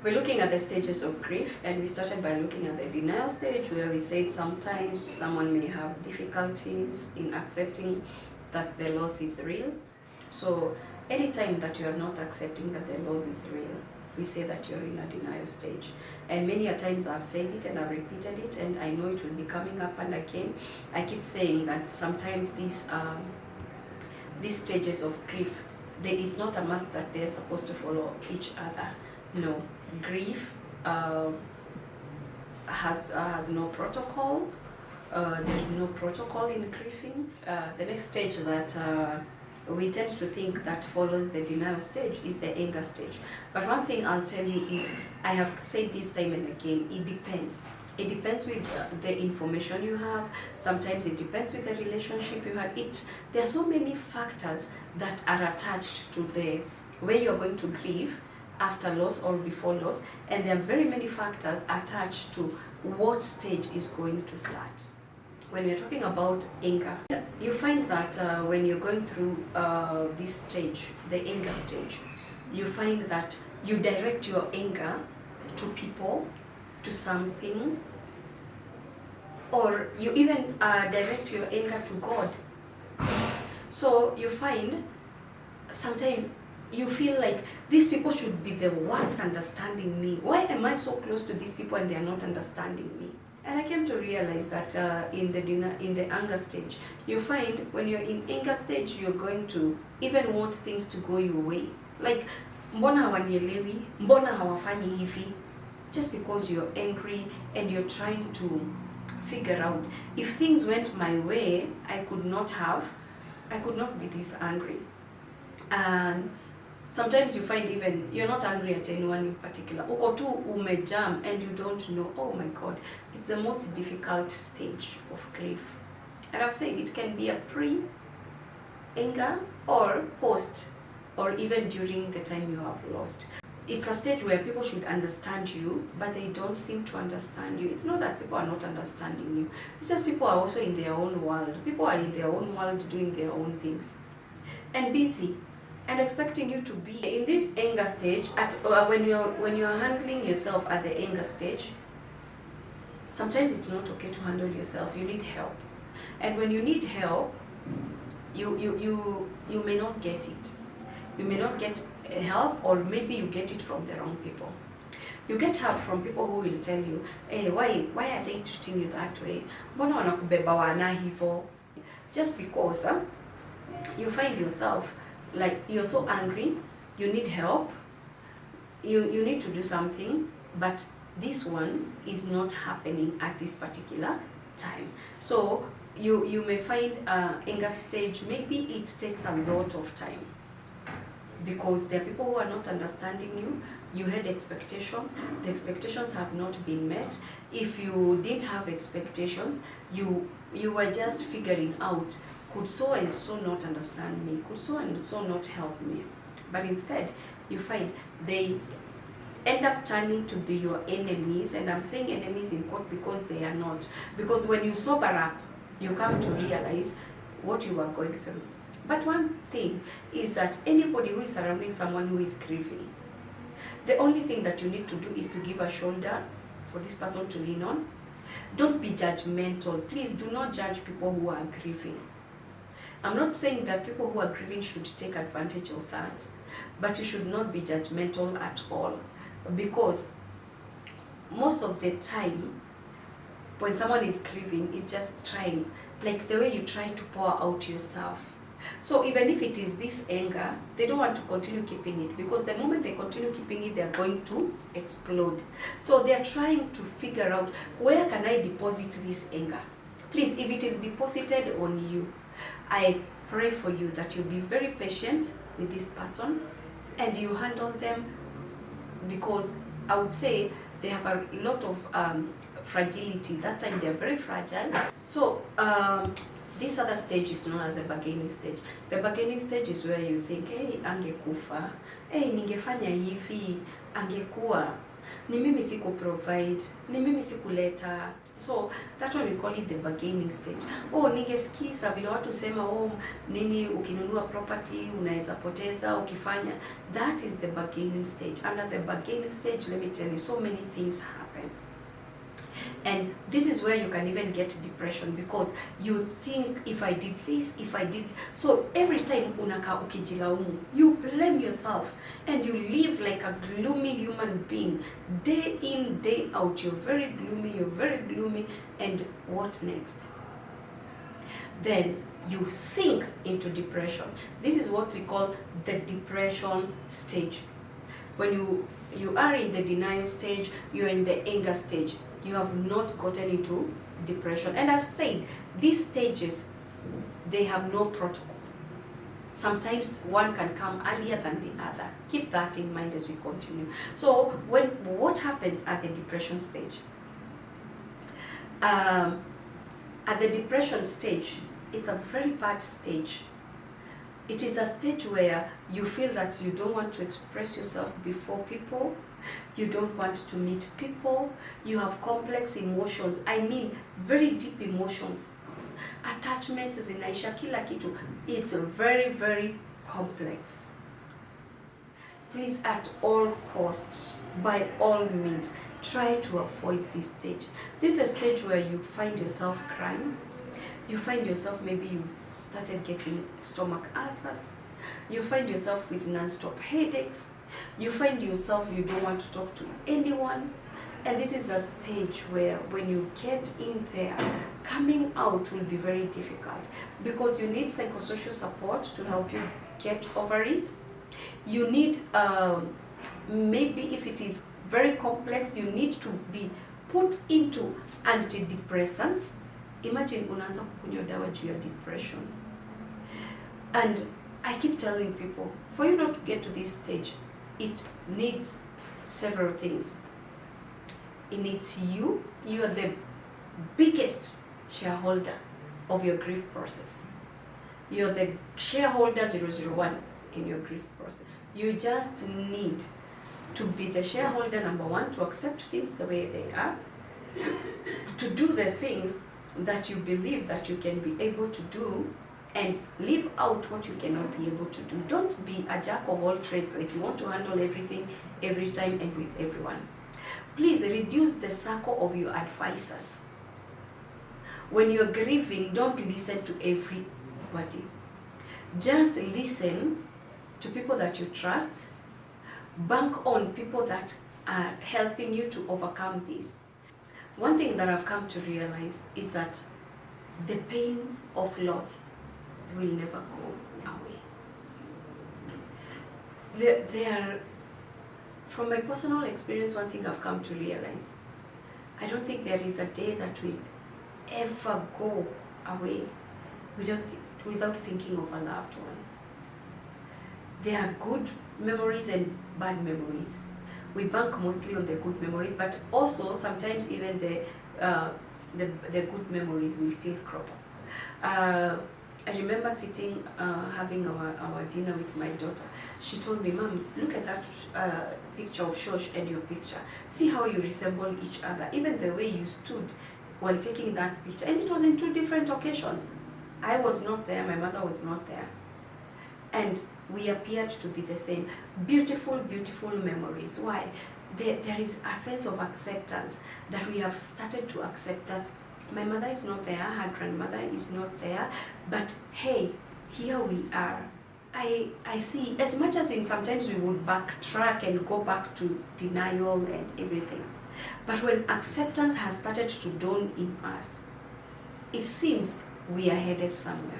We're looking at the stages of grief, and we started by looking at the denial stage, where we said sometimes someone may have difficulties in accepting that the loss is real. So anytime that you are not accepting that the loss is real, we say that you're in a denial stage. And many a times I've said it and I've repeated it, and I know it will be coming up and again. I keep saying that sometimes these stages of grief, it's not a must that they're supposed to follow each other. No, grief has no protocol. There is no protocol in grieving. The next stage that we tend to think that follows the denial stage is the anger stage. But one thing I'll tell you is, I have said this time and again, it depends. It depends with the information you have. Sometimes it depends with the relationship you had. There are so many factors that are attached to the way you're going to grieve after loss or before loss, and there are very many factors attached to what stage is going to start. When we're talking about anger, you find that when you're going through this stage, the anger stage, you find that you direct your anger to people, to something, or you even direct your anger to God. So you find sometimes you feel like these people should be the ones understanding me. Why am I so close to these people and they are not understanding me? And I came to realize that in the anger stage, you find when you're in anger stage, you're going to even want things to go your way. Like, mbona hawanielewi, mbona hawafanyi hivi? Just because you're angry and you're trying to figure out, if things went my way, I could not be this angry. And sometimes you find even you're not angry at anyone in particular. Uko tu umejam and you don't know. Oh my God, it's the most difficult stage of grief. And I've said it can be a pre-anger or post, or even during the time you have lost. It's a stage where people should understand you, but they don't seem to understand you. It's not that people are not understanding you. It's just people are also in their own world. People are in their own world doing their own things and busy, and expecting you to be in this anger stage. When you're handling yourself at the anger stage, sometimes it's not okay to handle yourself. You need help, and when you need help, you may not get it. You may not get help, or maybe you get it from the wrong people. You get help from people who will tell you, hey, why are they treating you that way? Mbona wanakubeba wana hivyo? Just because you find yourself like you're so angry, you need help, you need to do something, but this one is not happening at this particular time. So you may find anger stage, maybe it takes a lot of time, because there are people who are not understanding you. You had expectations, the expectations have not been met. If you didn't have expectations, you were just figuring out, could so and so not understand me? Could so and so not help me? But instead, you find they end up turning to be your enemies. And I'm saying enemies in quote because they are not. Because when you sober up, you come to realize what you are going through. But one thing is that anybody who is surrounding someone who is grieving, the only thing that you need to do is to give a shoulder for this person to lean on. Don't be judgmental. Please do not judge people who are grieving. I'm not saying that people who are grieving should take advantage of that, but you should not be judgmental at all, because most of the time when someone is grieving is just trying, like the way you try to pour out yourself. So even if it is this anger, they don't want to continue keeping it, because the moment they continue keeping it, they are going to explode. So they are trying to figure out, where can I deposit this anger? Please, if it is deposited on you, I pray for you that you be very patient with this person and you handle them, because I would say they have a lot of fragility. That time they are very fragile. So this other stage is known as the bargaining stage. The bargaining stage is where you think, hey, angekufa, hey, ningefanya hivi, angekuwa. ni mimi siku provide, ni mimi sikuleta. So that one we call it the bargaining stage. Oh, ningesikiza vile watu sema, oh, nini ukinunua property unaweza poteza ukifanya. That is the bargaining stage. Under the bargaining stage, let me tell you, so many things happen. And this is where you can even get depression, because you think, if I did this, if I did, so every time unaka ukijilaumu, you blame yourself and you live like a gloomy human being, day in, day out. You're very gloomy, and what next? Then you sink into depression. This is what we call the depression stage. When you are in the denial stage, you are in the anger stage, you have not gotten into depression. And I've said, these stages, they have no protocol. Sometimes one can come earlier than the other. Keep that in mind as we continue. So what happens at the depression stage? At the depression stage, it's a very bad stage. It is a stage where you feel that you don't want to express yourself before people. You don't want to meet people. You have complex emotions. I mean, very deep emotions. Attachments zinaisha kila kitu. It's very complex. Please, at all costs, by all means, try to avoid this stage. This is a stage where you find yourself crying. You find yourself, maybe you've started getting stomach ulcers. You find yourself with non-stop headaches. You find yourself, you don't want to talk to anyone. And this is a stage where when you get in there, coming out will be very difficult, because you need psychosocial support to help you get over it. You need, maybe if it is very complex, you need to be put into antidepressants. Imagine unaanza kukunywa dawa juu ya depression. And I keep telling people, for you not to get to this stage, it needs several things. It needs you. You are the biggest shareholder of your grief process. You're the shareholder 001 in your grief process. You just need to be the shareholder number one, to accept things the way they are, to do the things that you believe that you can be able to do, and leave out what you cannot be able to do. Don't be a jack of all trades, like you want to handle everything every time and with everyone. Please reduce the circle of your advisors. When you're grieving, don't listen to everybody. Just listen to people that you trust. Bank on people that are helping you to overcome this. One thing that I've come to realize is that the pain of loss will never go away. There, from my personal experience, one thing I've come to realize, I don't think there is a day that will ever go away without thinking of a loved one. There are good memories and bad memories. We bank mostly on the good memories, but also sometimes even the good memories will still crop up. I remember sitting, having our dinner with my daughter. She told me, Mom, look at that picture of Shosh and your picture. See how you resemble each other. Even the way you stood while taking that picture. And it was in two different occasions. I was not there, my mother was not there. And we appeared to be the same. Beautiful memories. Why? There is a sense of acceptance, that we have started to accept that my mother is not there, her grandmother is not there, but hey, here we are. I see, as much as in sometimes we would backtrack and go back to denial and everything, but when acceptance has started to dawn in us, it seems we are headed somewhere.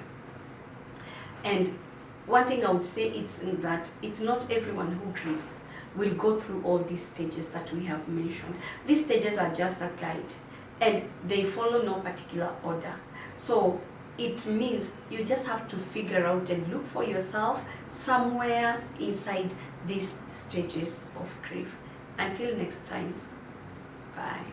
And one thing I would say is that it's not everyone who grieves will go through all these stages that we have mentioned. These stages are just a guide, and they follow no particular order. So it means you just have to figure out and look for yourself somewhere inside these stages of grief. Until next time, bye.